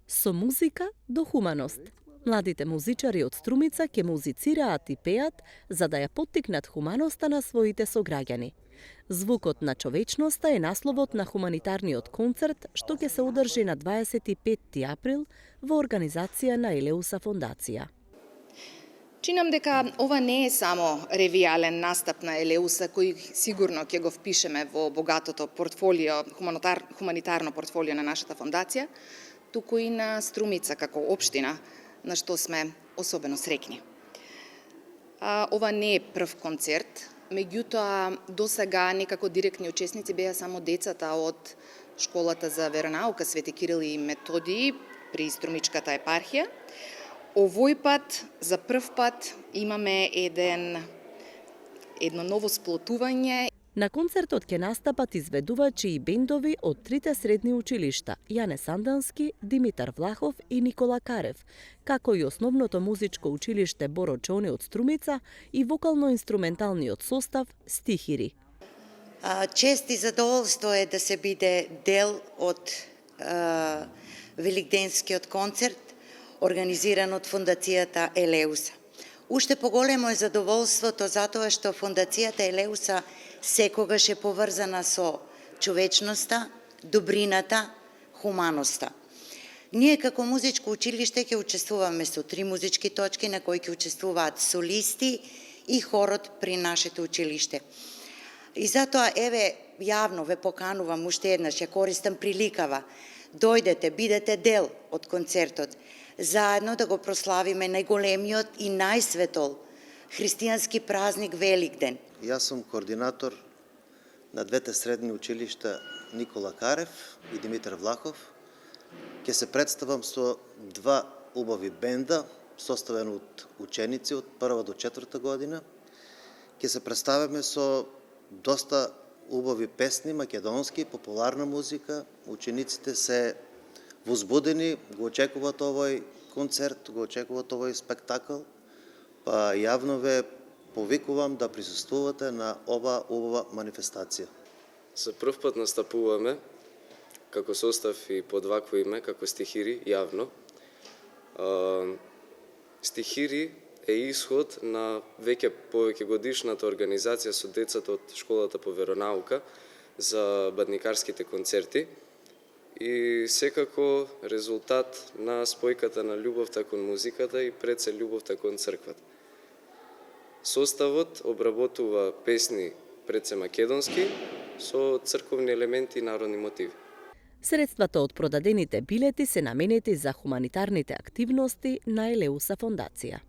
Со музика до хуманост. Младите музичари од Струмица ќе музицираат и пеат за да ја поттикнат хуманоста на своите сограѓани. Звукот на човечноста е насловот на хуманитарниот концерт што ќе се одржи на 25 април во организација на Елеуса фондација. Чинам дека ова не е само ревијален настап на Елеуса, кој сигурно ќе го впишеме во богатото портфолио, хуманитарно портфолио на нашата фондација, туку и на Струмица како општина, на што сме особено среќни. Ова не е прв концерт, меѓутоа досега некако директни учесници беа само децата од школата за веронаука Свети Кирил и Методиј при Струмичката епархија. Овој пат, за прв пат, имаме едно ново сплотување. На концертот ќе настапат изведувачи и бендови од трите средни училишта Јане Сандански, Димитар Влахов и Никола Карев, како и основното музичко училиште Боро Чони од Струмица и вокално-инструменталниот состав Стихири. Чест и задоволство е да се биде дел од великденскиот концерт организиран од фондацијата Елеуса. Уште поголемо е задоволството затоа што фондацијата Елеуса секогаш е поврзана со човечноста, добрината, хуманоста. Ние како музичко училиште ќе учествуваме со 3 музички точки на кои ќе учествуваат солисти и хорот при нашето училиште. И затоа еве јавно ве поканувам уште еднаш, ја користам приликава. Дојдете, бидете дел од концертот. Заедно да го прославиме најголемиот и најсветол христијански празник Великден. Јас сум координатор на двете средни училишта Никола Карев и Димитар Влахов. Ќе се представам со 2 убави бенда, составени од ученици од 1 до 4 година. Ќе се представиме со доста убави песни, македонски, популарна музика. Учениците се возбудени, го очекуваат овој концерт, го очекуваат овој спектакл, па јавно ве повикувам да присуствувате на ова убава манифестација. За прв пат настапуваме како состав и под вакво име, како Стихири, јавно. Стихири е исход на повеќе годишната организација со децата од школата по веронаука за бадникарските концерти и секако резултат на спојката на љубовта кон музиката и пред се љубовта кон црквата. Составот обработува песни пред се македонски со црковни елементи и народни мотиви. Средствата од продадените билети се наменети за хуманитарните активности на Елеуса фондација.